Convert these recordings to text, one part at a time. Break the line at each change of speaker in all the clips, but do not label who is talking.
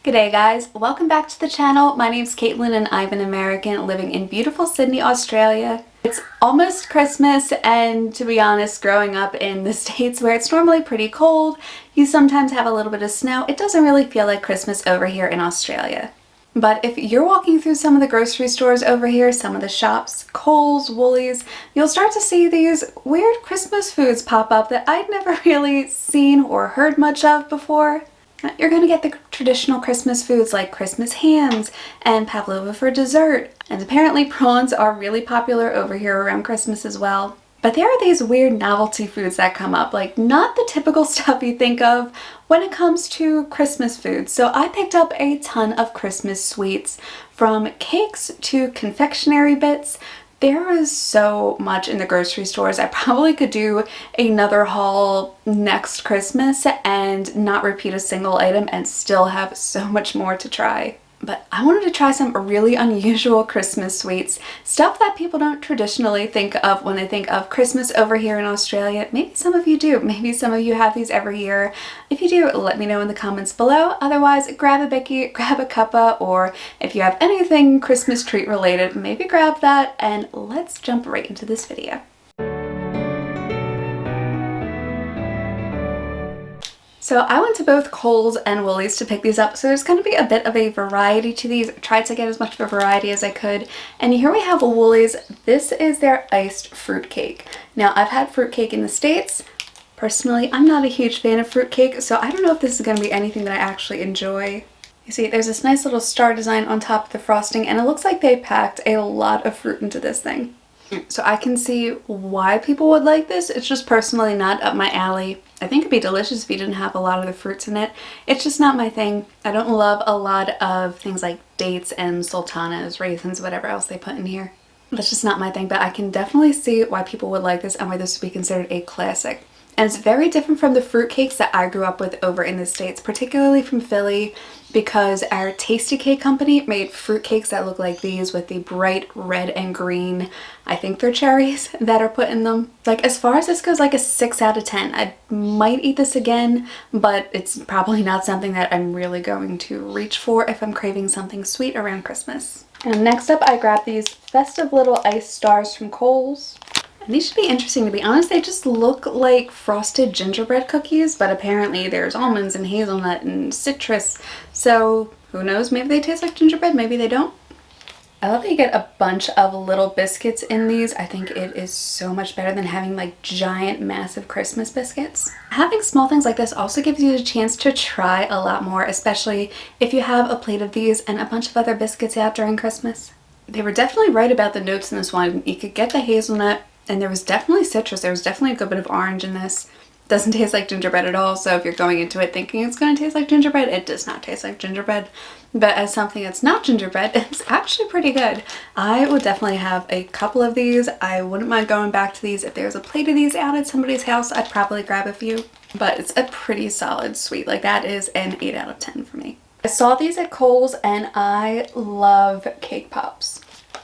G'day guys, welcome back to the channel. My name's Kaitlyn and I'm an American living in beautiful Sydney, Australia. It's almost Christmas, and to be honest, growing up in the States where it's normally pretty cold, you sometimes have a little bit of snow, it doesn't really feel like Christmas over here in Australia. But if you're walking through some of the grocery stores over here, some of the shops, Coles, Woolies, you'll start to see these weird Christmas foods pop up that I'd never really seen or heard much of before. You're going to get the traditional Christmas foods like Christmas hams and pavlova for dessert. And apparently prawns are really popular over here around Christmas as well. But there are these weird novelty foods that come up, like not the typical stuff you think of when it comes to Christmas foods. So I picked up a ton of Christmas sweets, from cakes to confectionery bits. There is so much in the grocery stores. I probably could do another haul next Christmas and not repeat a single item and still have so much more to try. But I wanted to try some really unusual Christmas sweets, stuff that people don't traditionally think of when they think of Christmas over here in Australia. Maybe some of you do. Maybe some of you have these every year. If you do, let me know in the comments below. Otherwise, grab a Bicky, grab a cuppa, or if you have anything Christmas treat related, maybe grab that, and let's jump right into this video. So I went to both Coles and Woolies to pick these up, so there's going to be a bit of a variety to these. I tried to get as much of a variety as I could. And here we have a Woolies. This is their iced fruit cake. Now, I've had fruit cake in the States. Personally, I'm not a huge fan of fruit cake, so I don't know if this is going to be anything that I actually enjoy. You see, there's this nice little star design on top of the frosting, and it looks like they packed a lot of fruit into this thing. So I can see why people would like this. It's just personally not up my alley. I think it'd be delicious if you didn't have a lot of the fruits in it. It's just not my thing. I don't love a lot of things like dates and sultanas, raisins, whatever else they put in here. That's just not my thing, but I can definitely see why people would like this and why this would be considered a classic. And it's very different from the fruit cakes that I grew up with over in the States, particularly from Philly, because our Tasty Cake company made fruit cakes that look like these with the bright red and green, I think they're cherries, that are put in them. Like, as far as this goes, like a 6 out of 10. I might eat this again, but it's probably not something that I'm really going to reach for if I'm craving something sweet around Christmas. And next up, I grabbed these festive little ice stars from Kohl's. And these should be interesting, to be honest. They just look like frosted gingerbread cookies, but apparently there's almonds and hazelnut and citrus, so who knows, maybe they taste like gingerbread, maybe they don't. I love that you get a bunch of little biscuits in these. I think it is so much better than having like giant, massive Christmas biscuits. Having small things like this also gives you a chance to try a lot more, especially if you have a plate of these and a bunch of other biscuits out during Christmas. They were definitely right about the notes in this one. You could get the hazelnut, and there was definitely citrus. There was definitely a good bit of orange in this. Doesn't taste like gingerbread at all, so if you're going into it thinking it's going to taste like gingerbread, it does not taste like gingerbread. But as something that's not gingerbread, it's actually pretty good. I would definitely have a couple of these. I wouldn't mind going back to these. If there's a plate of these out at somebody's house, I'd probably grab a few. But it's a pretty solid sweet. Like, that is an 8 out of 10 for me. I saw these at Kohl's, and I love cake pops.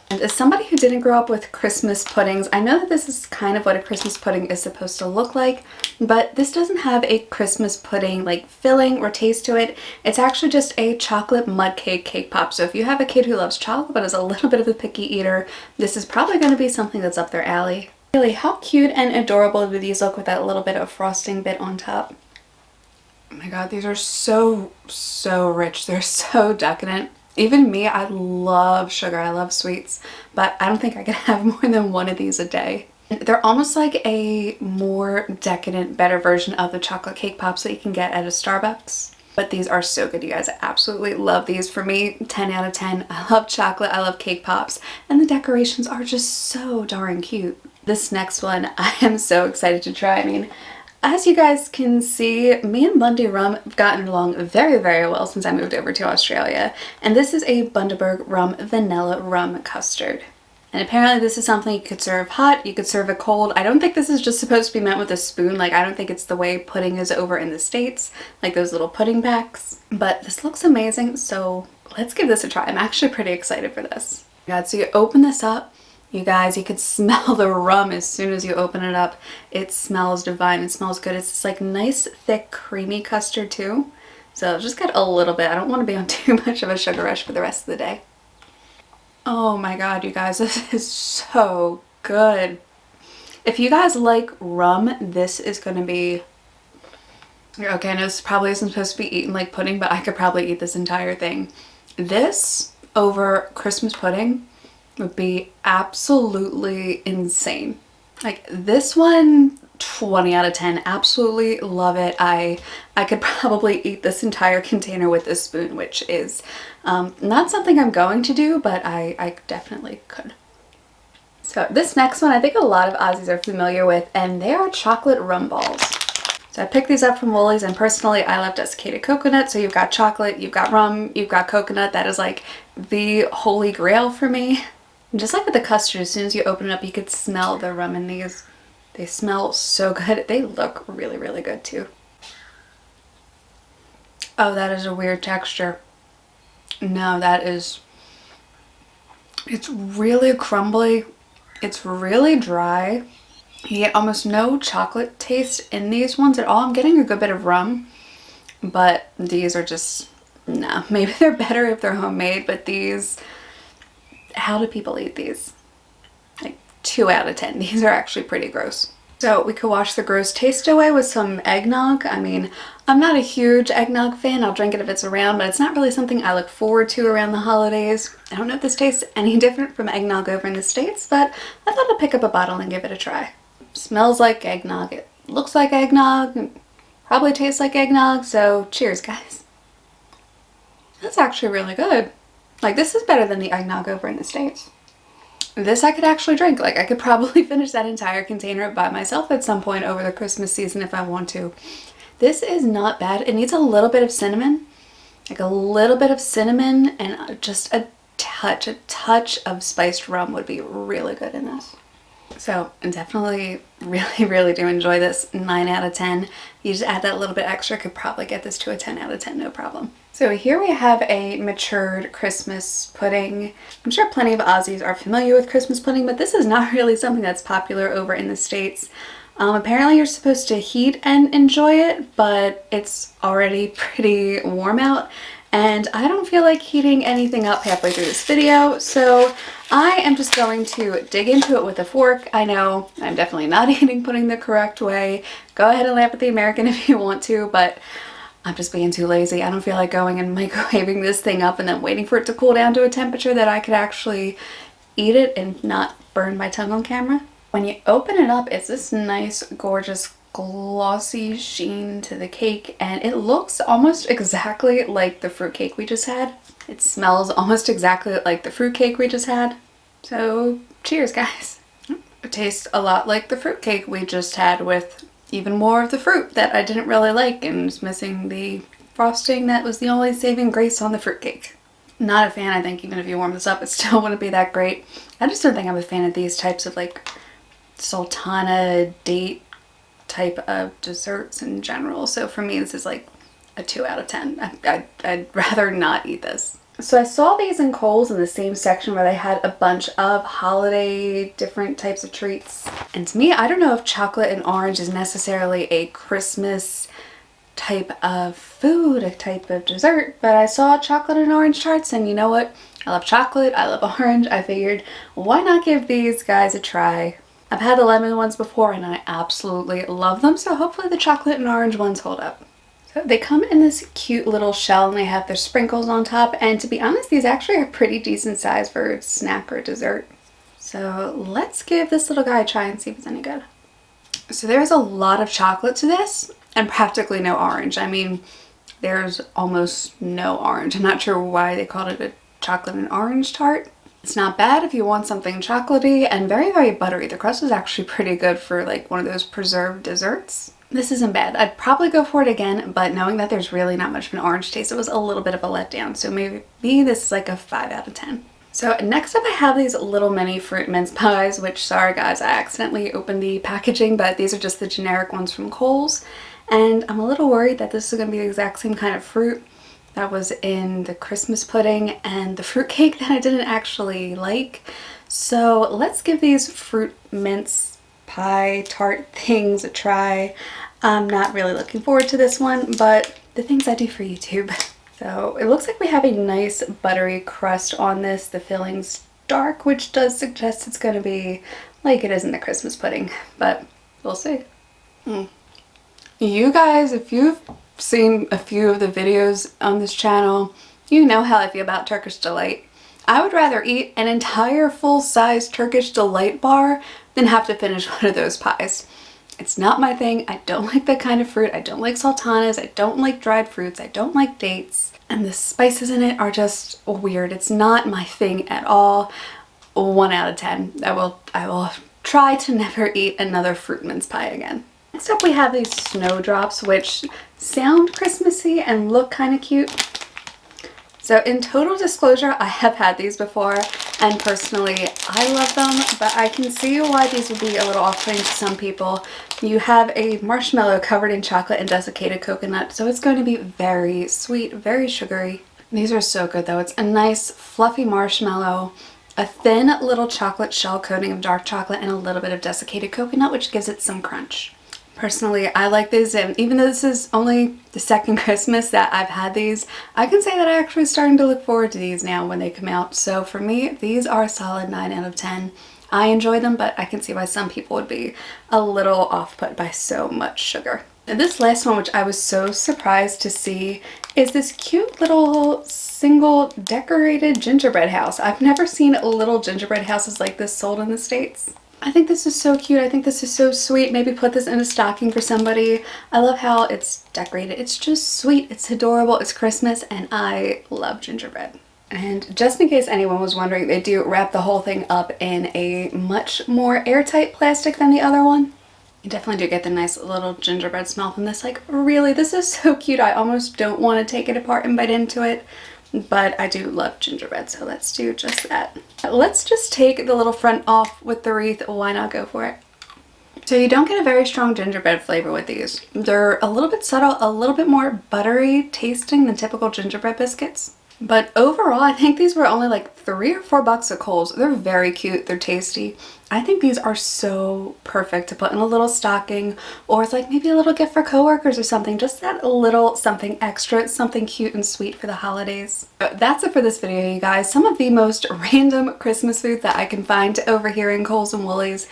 And as somebody who didn't grow up with Christmas puddings, I know that this is kind of what a Christmas pudding is supposed to look like, but this doesn't have a Christmas pudding like filling or taste to it. It's actually just a chocolate mud cake pop. So if you have a kid who loves chocolate but is a little bit of a picky eater, this is probably going to be something that's up their alley. Really, how cute and adorable do these look with that little bit of frosting bit on top? Oh my god, these are so rich. They're so decadent. Even me, I love sugar, I love sweets, but I don't think I could have more than one of these a day. They're almost like a more decadent, better version of the chocolate cake pops that you can get at a Starbucks. But these are so good, you guys. I absolutely love these. For me, 10 out of 10. I love chocolate, I love cake pops, and the decorations are just so darn cute. This next one, I am so excited to try. I mean, as you guys can see, me and Bundy Rum have gotten along very, very well since I moved over to Australia. And this is a Bundaberg Rum Vanilla Rum Custard. And apparently this is something you could serve hot, you could serve it cold. I don't think this is just supposed to be meant with a spoon. Like, I don't think it's the way pudding is over in the States, like those little pudding packs. But this looks amazing, so let's give this a try. I'm actually pretty excited for this. God, so you open this up. You guys, you could smell the rum as soon as you open it up. It smells divine. It smells good. It's this like nice, thick, creamy custard too. So just get a little bit. I don't want to be on too much of a sugar rush for the rest of the day. Oh my god, you guys, this is so good. If you guys like rum, this is going to be... Okay, I know this probably isn't supposed to be eaten like pudding, but I could probably eat this entire thing. This over Christmas pudding would be absolutely insane. Like this one, 20 out of 10. Absolutely love it. I could probably eat this entire container with this spoon, which is not something I'm going to do, but I definitely could. So this next one I think a lot of Aussies are familiar with, and they are chocolate rum balls. So I picked these up from Woolies, and personally I love desiccated coconut. So you've got chocolate, you've got rum, you've got coconut. That is like the holy grail for me. And just like with the custard, as soon as you open it up, you could smell the rum in these. They smell so good. They look really, really good too. Oh, that is a weird texture. No, it's really crumbly. It's really dry. You get almost no chocolate taste in these ones at all. I'm getting a good bit of rum, but these are just, no. Maybe they're better if they're homemade, but these, how do people eat these? Like 2 out of 10. These are actually pretty gross. So we could wash the gross taste away with some eggnog. I mean, I'm not a huge eggnog fan. I'll drink it if it's around, but it's not really something I look forward to around the holidays. I don't know if this tastes any different from eggnog over in the States, but I thought I'd pick up a bottle and give it a try. Smells like eggnog. It looks like eggnog. And probably tastes like eggnog. So cheers, guys. That's actually really good. Like, this is better than the eggnog over in the States. This I could actually drink. Like, I could probably finish that entire container by myself at some point over the Christmas season if I want to. This is not bad. It needs a little bit of cinnamon. Like a little bit of cinnamon and just a touch of spiced rum would be really good in this. So I definitely really do enjoy this. 9 out of 10. You just add that little bit extra, could probably get this to a 10 out of 10, no problem. So here we have a matured Christmas pudding. I'm sure plenty of Aussies are familiar with Christmas pudding, but this is not really something that's popular over in the States. Apparently you're supposed to heat and enjoy it, but it's already pretty warm out. And I don't feel like heating anything up halfway through this video, so I am just going to dig into it with a fork. I know I'm definitely not eating pudding the correct way. Go ahead and laugh at the American if you want to, but I'm just being too lazy. I don't feel like going and microwaving this thing up and then waiting for it to cool down to a temperature that I could actually eat it and not burn my tongue on camera. When you open it up, it's this nice, gorgeous, glossy sheen to the cake, and it looks almost exactly like the fruitcake we just had. It smells almost exactly like the fruitcake we just had. So cheers, guys. It tastes a lot like the fruitcake we just had, with even more of the fruit that I didn't really like and was missing the frosting that was the only saving grace on the fruitcake. Not a fan. I think even if you warm this up, it still wouldn't be that great. I just don't think I'm a fan of these types of like sultana date type of desserts in general. So for me, this is like a 2 out of 10. I'd rather not eat this. So I saw these in Coles in the same section where they had a bunch of holiday different types of treats. And to me, I don't know if chocolate and orange is necessarily a Christmas type of food, a type of dessert, but I saw chocolate and orange tarts, and you know what? I love chocolate, I love orange. I figured, why not give these guys a try? I've had the lemon ones before and I absolutely love them, so hopefully the chocolate and orange ones hold up. So they come in this cute little shell and they have their sprinkles on top, and to be honest, these actually are pretty decent size for a snack or dessert. So let's give this little guy a try and see if it's any good. So there's a lot of chocolate to this and practically no orange. I mean, there's almost no orange. I'm not sure why they called it a chocolate and orange tart. It's not bad if you want something chocolatey and very buttery. The crust is actually pretty good for like one of those preserved desserts. This isn't bad. I'd probably go for it again, but knowing that there's really not much of an orange taste, it was a little bit of a letdown. So maybe this is like a 5 out of 10. So next up I have these little mini fruit mince pies, which, sorry guys, I accidentally opened the packaging, but these are just the generic ones from Coles. And I'm a little worried that this is going to be the exact same kind of fruit that was in the Christmas pudding and the fruitcake that I didn't actually like. So let's give these fruit mince pie tart things a try. I'm not really looking forward to this one, but the things I do for YouTube. So it looks like we have a nice buttery crust on this. The filling's dark, which does suggest it's going to be like it is in the Christmas pudding, but we'll see. You guys, if you've seen a few of the videos on this channel, you know how I feel about Turkish Delight. I would rather eat an entire full-size Turkish Delight bar than have to finish one of those pies. It's not my thing. I don't like that kind of fruit. I don't like sultanas. I don't like dried fruits. I don't like dates. And the spices in it are just weird. It's not my thing at all. 1 out of 10. I will try to never eat another fruit mince pie again. Next up we have these snowdrops, which sound Christmassy and look kind of cute. So in total disclosure, I have had these before, and personally I love them, but I can see why these would be a little off-putting to some people. You have a marshmallow covered in chocolate and desiccated coconut, so it's going to be very sweet, very sugary. These are so good though. It's a nice fluffy marshmallow, a thin little chocolate shell coating of dark chocolate, and a little bit of desiccated coconut, which gives it some crunch. Personally, I like these, and even though this is only the second Christmas that I've had these, I can say that I'm actually starting to look forward to these now when they come out. So for me, these are a solid 9 out of 10. I enjoy them, but I can see why some people would be a little off-put by so much sugar. And this last one, which I was so surprised to see, is this cute little single decorated gingerbread house. I've never seen little gingerbread houses like this sold in the States. I think this is so cute. I think this is so sweet. Maybe put this in a stocking for somebody. I love how it's decorated. It's just sweet. It's adorable. It's Christmas, and I love gingerbread. And just in case anyone was wondering, they do wrap the whole thing up in a much more airtight plastic than the other one. You definitely do get the nice little gingerbread smell from this. Like, really, this is so cute. I almost don't want to take it apart and bite into it. But I do love gingerbread, so let's do just that. Let's just take the little front off with the wreath. Why not go for it? So you don't get a very strong gingerbread flavor with these. They're a little bit subtle, a little bit more buttery tasting than typical gingerbread biscuits. But overall, I think these were only like $3 or $4 at Kohl's. They're very cute. They're tasty. I think these are so perfect to put in a little stocking, or it's like maybe a little gift for coworkers or something. Just that little something extra, something cute and sweet for the holidays. That's it for this video, you guys. Some of the most random Christmas foods that I can find over here in Coles and Woolies.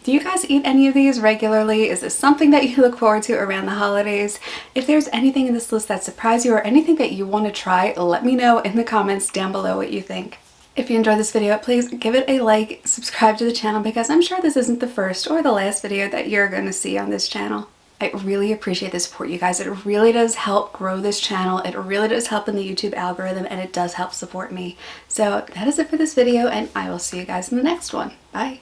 Do you guys eat any of these regularly? Is this something that you look forward to around the holidays? If there's anything in this list that surprised you or anything that you want to try, let me know in the comments down below what you think. If you enjoyed this video, please give it a like, subscribe to the channel, because I'm sure this isn't the first or the last video that you're going to see on this channel. I really appreciate the support, you guys. It really does help grow this channel. It really does help in the YouTube algorithm, and it does help support me. So that is it for this video, and I will see you guys in the next one. Bye!